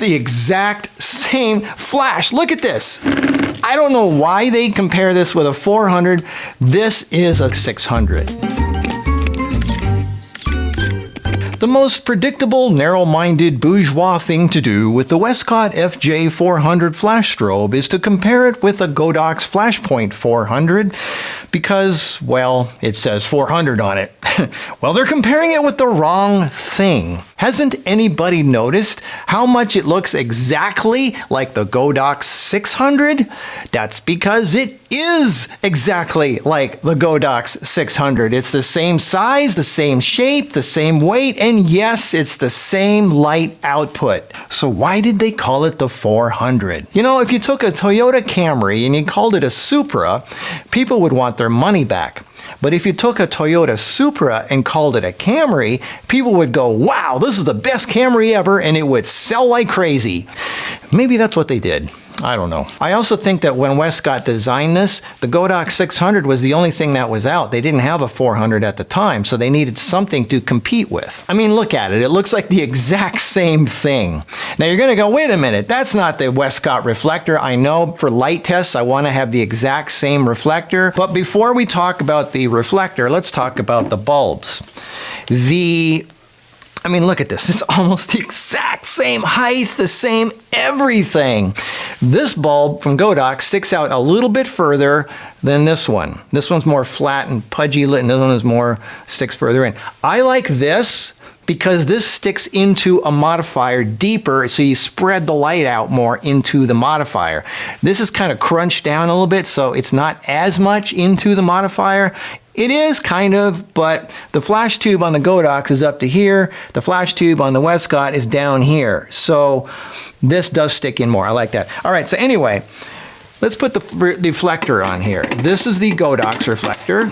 the exact same flash. Look at this. I don't know why they compare this with a 400. This is a 600. The most predictable, narrow-minded, bourgeois thing to do with the Westcott FJ400 flash strobe is to compare it with a Godox Flashpoint 400 because, well, it says 400 on it. Well, they're comparing it with the wrong thing. Hasn't anybody noticed how much it looks exactly like the Godox 600? That's because it is exactly like the Godox 600. It's the same size, the same shape, the same weight, and yes, it's the same light output. So why did they call it the 400? You know, if you took a Toyota Camry and you called it a Supra, people would want their money back. But if you took a Toyota Supra and called it a Camry, people would go, wow, this is the best Camry ever, and it would sell like crazy. Maybe that's what they did. I don't know. I also think that when Westcott designed this, the Godox 600 was the only thing that was out. They didn't have a 400 at the time, so they needed something to compete with. I mean, look at it. It looks like the exact same thing. Now you're going to go, wait a minute, that's not the Westcott reflector. I know for light tests, I want to have the exact same reflector. But before we talk about the reflector, let's talk about the bulbs. I mean, look at this. It's almost the exact same height, the same everything. This bulb from Godox sticks out a little bit further than this one. This one's more flat and pudgy lit, and this one is more, sticks further in. I like this because this sticks into a modifier deeper, so you spread the light out more into the modifier. This is kind of crunched down a little bit, so it's not as much into the modifier. It is kind of, but the flash tube on the Godox is up to here. The flash tube on the Westcott is down here. So this does stick in more. I like that. All right, so anyway, let's put the reflector on here. This is the Godox reflector,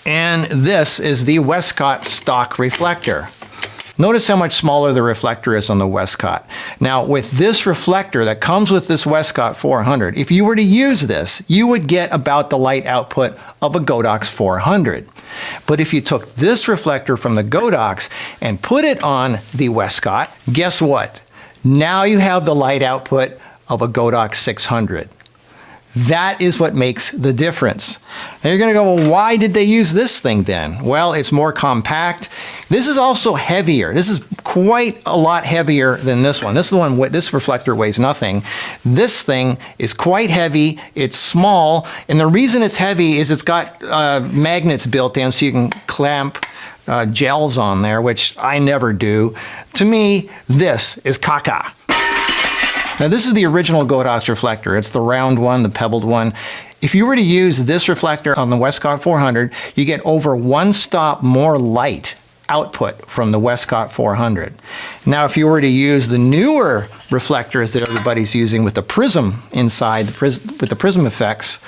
and this is the Westcott stock reflector. Notice how much smaller the reflector is on the Westcott. Now, with this reflector that comes with this Westcott 400, if you were to use this, you would get about the light output of a Godox 400. But if you took this reflector from the Godox and put it on the Westcott, guess what? Now you have the light output of a Godox 600. That is what makes the difference. Now you're going to go, well, why did they use this thing then? Well, it's more compact. This is also heavier. This is quite a lot heavier than this one. This reflector weighs nothing. This thing is quite heavy. It's small, and the reason it's heavy is it's got magnets built in, so you can clamp gels on there, which I never do. To me, this is caca. Now this is the original Godox reflector. It's the round one, the pebbled one. If you were to use this reflector on the Westcott 400, you get over 1 stop more light output from the Westcott 400. Now if you were to use the newer reflectors that everybody's using with the prism inside, with the prism effects,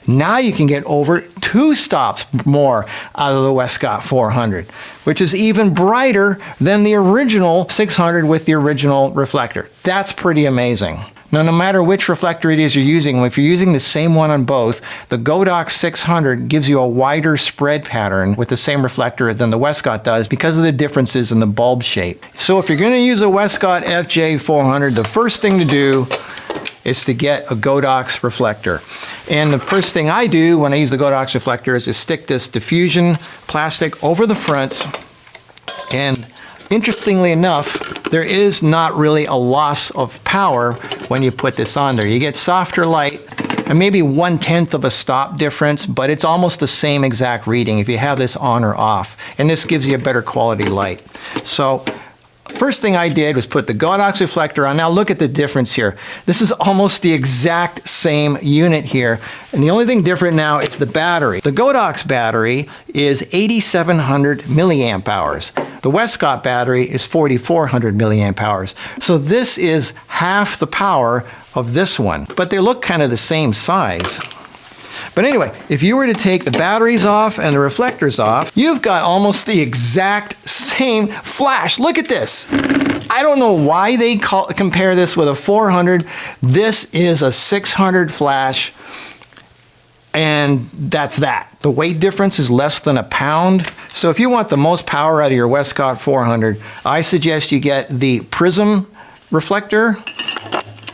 now you can get over 2 stops more out of the Westcott 400, which is even brighter than the original 600 with the original reflector. That's pretty amazing. Now, no matter which reflector it is you're using, if you're using the same one on both, the Godox 600 gives you a wider spread pattern with the same reflector than the Westcott does because of the differences in the bulb shape. So if you're going to use a Westcott FJ400, the first thing to do is to get a Godox reflector. And the first thing I do when I use the Godox reflector is to stick this diffusion plastic over the front, and interestingly enough, there is not really a loss of power when you put this on there. You get softer light and maybe 1/10 of a stop difference, but it's almost the same exact reading if you have this on or off. And this gives you a better quality light. So first thing I did was put the Godox reflector on. Now look at the difference here. This is almost the exact same unit here. And the only thing different now is the battery. The Godox battery is 8,700 milliamp hours. The Westcott battery is 4,400 milliamp hours. So this is half the power of this one, but they look kind of the same size. But anyway, if you were to take the batteries off and the reflectors off, you've got almost the exact same flash. Look at this. I don't know why they compare this with a 400. This is a 600 flash, and that's that. The weight difference is less than a pound. So if you want the most power out of your Westcott 400, I suggest you get the prism reflector,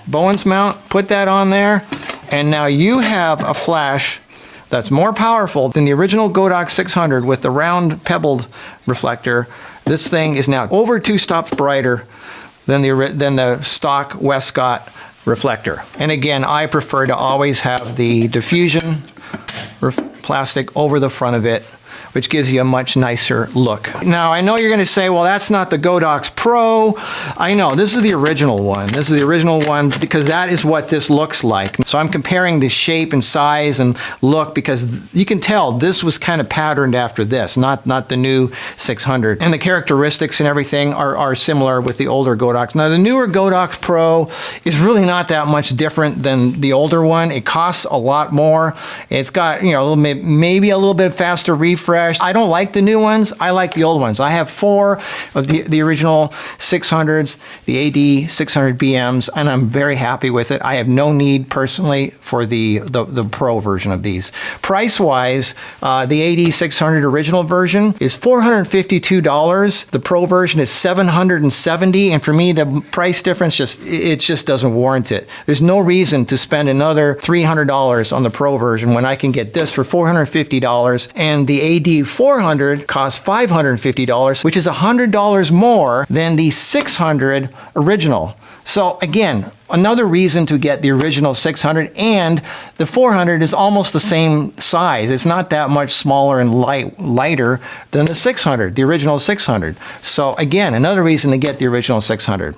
Bowens mount, put that on there, and now you have a flash that's more powerful than the original Godox 600 with the round pebbled reflector. This thing is now over 2 stops brighter than the stock Westcott reflector. And again, I prefer to always have the diffusion plastic over the front of it, which gives you a much nicer look. Now, I know you're going to say, well, that's not the Godox Pro. I know, this is the original one. This is the original one because that is what this looks like. So I'm comparing the shape and size and look because you can tell this was kind of patterned after this, not the new 600. And the characteristics and everything are similar with the older Godox. Now, the newer Godox Pro is really not that much different than the older one. It costs a lot more. It's got, you know, maybe a little bit faster refresh. I don't like the new ones. I like the old ones. I have 4 of the original 600s, the AD600 BMs, and I'm very happy with it. I have no need personally for the Pro version of these. Price-wise, the AD600 original version is $452. The Pro version is $770, and for me, the price difference just doesn't warrant it. There's no reason to spend another $300 on the Pro version when I can get this for $450, and the AD400 costs $550, which is $100 more than the 600 original. So again, another reason to get the original 600, and the 400 is almost the same size. It's not that much smaller and lighter than the 600, the original 600. So again, another reason to get the original 600.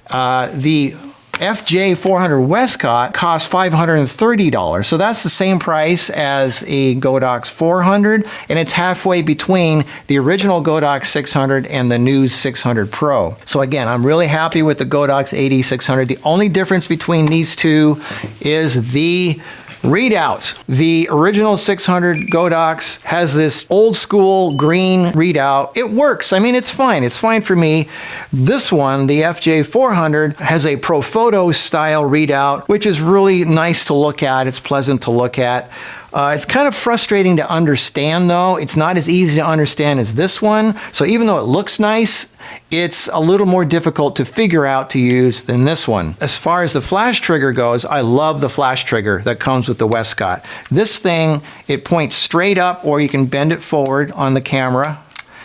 The FJ400 Westcott costs $530. So that's the same price as a Godox 400, and it's halfway between the original Godox 600 and the new 600 Pro. So again, I'm really happy with the Godox AD600. The only difference between these two is the readout. The original 600 Godox has this old school green readout. It works. I mean, it's fine. It's fine for me. This one, the FJ400, has a Profoto style readout, which is really nice to look at. It's pleasant to look at. It's kind of frustrating to understand, though. It's not as easy to understand as this one. So even though it looks nice, it's a little more difficult to figure out to use than this one. As far as the flash trigger goes, I love the flash trigger that comes with the Westcott. This thing, it points straight up, or you can bend it forward on the camera.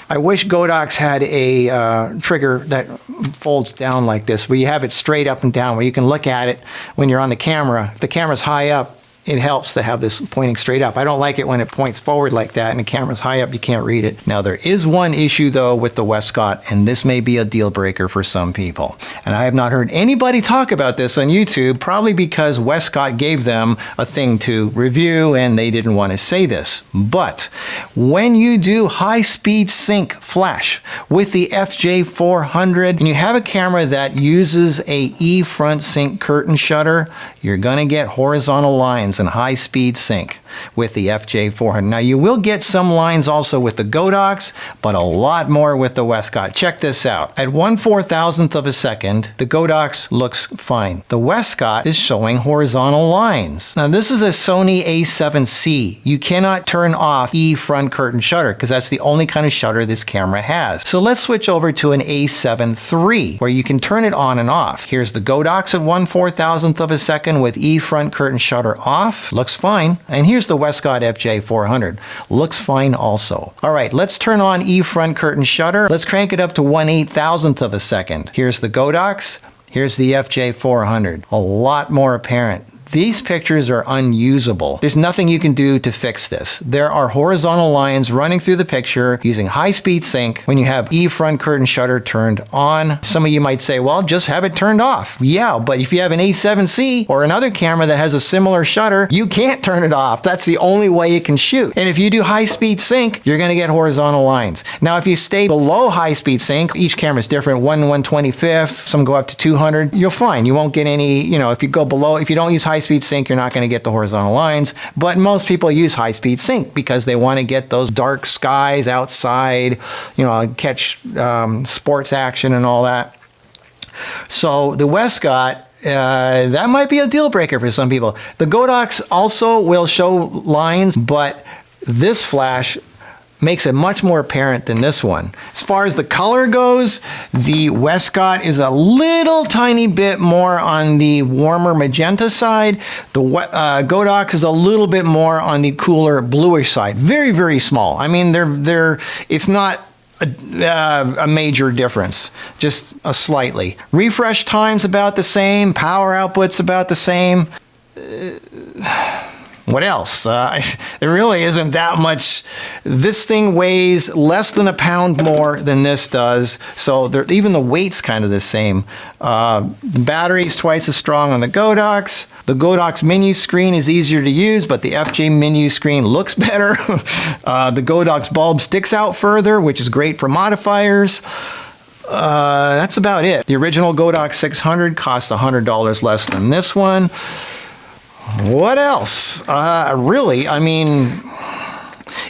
I wish Godox had a trigger that folds down like this, where you have it straight up and down, where you can look at it when you're on the camera. If the camera's high up, it helps to have this pointing straight up. I don't like it when it points forward like that and the camera's high up, you can't read it. Now, there is one issue though with the Westcott, and this may be a deal breaker for some people. And I have not heard anybody talk about this on YouTube, probably because Westcott gave them a thing to review and they didn't want to say this. But when you do high-speed sync flash with the FJ400 and you have a camera that uses a E-front sync curtain shutter, you're gonna get horizontal lines and high-speed sync with the FJ400. Now, you will get some lines also with the Godox, but a lot more with the Westcott. Check this out. At 1/4000th of a second, the Godox looks fine. The Westcott is showing horizontal lines. Now, this is a Sony A7C. You cannot turn off E-front curtain shutter because that's the only kind of shutter this camera has. So let's switch over to an A7 III where you can turn it on and off. Here's the Godox at 1/4000th of a second with E-front curtain shutter off. Looks fine. And here's the Westcott FJ400. Looks fine also. All right, let's turn on E-front curtain shutter. Let's crank it up to 1/8000th of a second. Here's the Godox. Here's the FJ400. A lot more apparent. These pictures are unusable. There's nothing you can do to fix this. There are horizontal lines running through the picture using high-speed sync when you have E-front curtain shutter turned on. Some of you might say, well, just have it turned off. Yeah, but if you have an A7C or another camera that has a similar shutter, you can't turn it off. That's the only way it can shoot. And if you do high-speed sync, you're going to get horizontal lines. Now, if you stay below high-speed sync, each camera is different, 1/125th, some go up to 200, you're fine. You won't get any, if you go below, if you don't use high-speed sync, you're not going to get the horizontal lines, but most people use high-speed sync because they want to get those dark skies outside, catch sports action and all that. So the Westcott, that might be a deal breaker for some people. The Godox also will show lines, but this flash makes it much more apparent than this one. As far as the color goes, the Westcott is a little tiny bit more on the warmer magenta side. The Godox is a little bit more on the cooler bluish side. Very, very small. I mean, it's not a major difference, just a slightly. Refresh time's about the same, power output's about the same. What else? There really isn't that much. This thing weighs less than a pound more than this does, so even the weight's kind of the same. The battery's twice as strong on the Godox. The Godox menu screen is easier to use, but the FJ menu screen looks better. The Godox bulb sticks out further, which is great for modifiers. That's about it. The original Godox 600 costs $100 less than this one. What else? Really, I mean,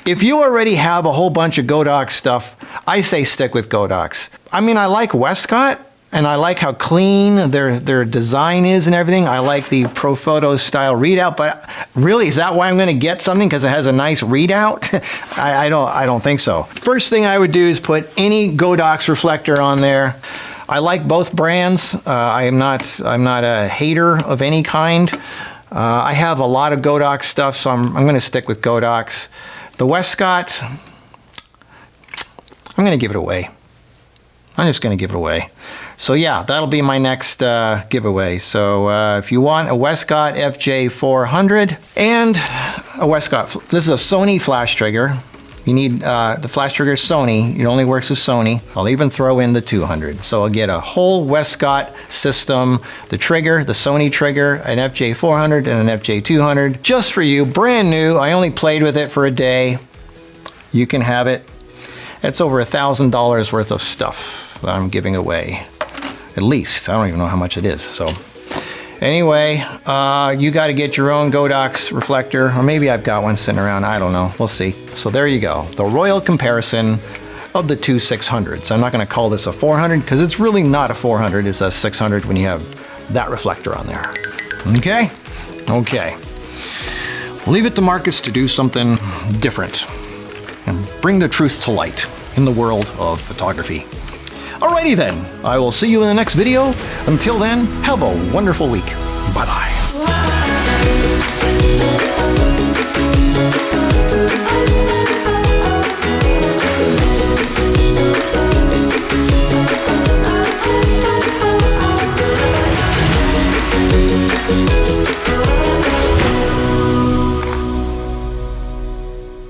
if you already have a whole bunch of Godox stuff, I say stick with Godox. I mean, I like Westcott, and I like how clean their design is and everything. I like the Profoto style readout, but really, is that why I'm going to get something? Because it has a nice readout? I don't think so. First thing I would do is put any Godox reflector on there. I like both brands. I'm not a hater of any kind. I have a lot of Godox stuff, so I'm going to stick with Godox. The Westcott, I'm going to give it away. I'm just going to give it away. So yeah, that'll be my next giveaway. So if you want a Westcott FJ400 and a Westcott, this is a Sony flash trigger. You need the flash trigger is Sony. It only works with Sony. I'll even throw in the 200. So I'll get a whole Westcott system, the trigger, the Sony trigger, an FJ400 and an FJ200, just for you, brand new. I only played with it for a day. You can have it. It's over $1,000 worth of stuff that I'm giving away. At least. I don't even know how much it is. So anyway, you got to get your own Godox reflector, or maybe I've got one sitting around. I don't know. We'll see. So there you go. The royal comparison of the two 600s. I'm not going to call this a 400 because it's really not a 400. It's a 600 when you have that reflector on there. Okay? Okay. Leave it to Marcus to do something different and bring the truth to light in the world of photography. Alrighty then, I will see you in the next video. Until then, have a wonderful week. Bye-bye.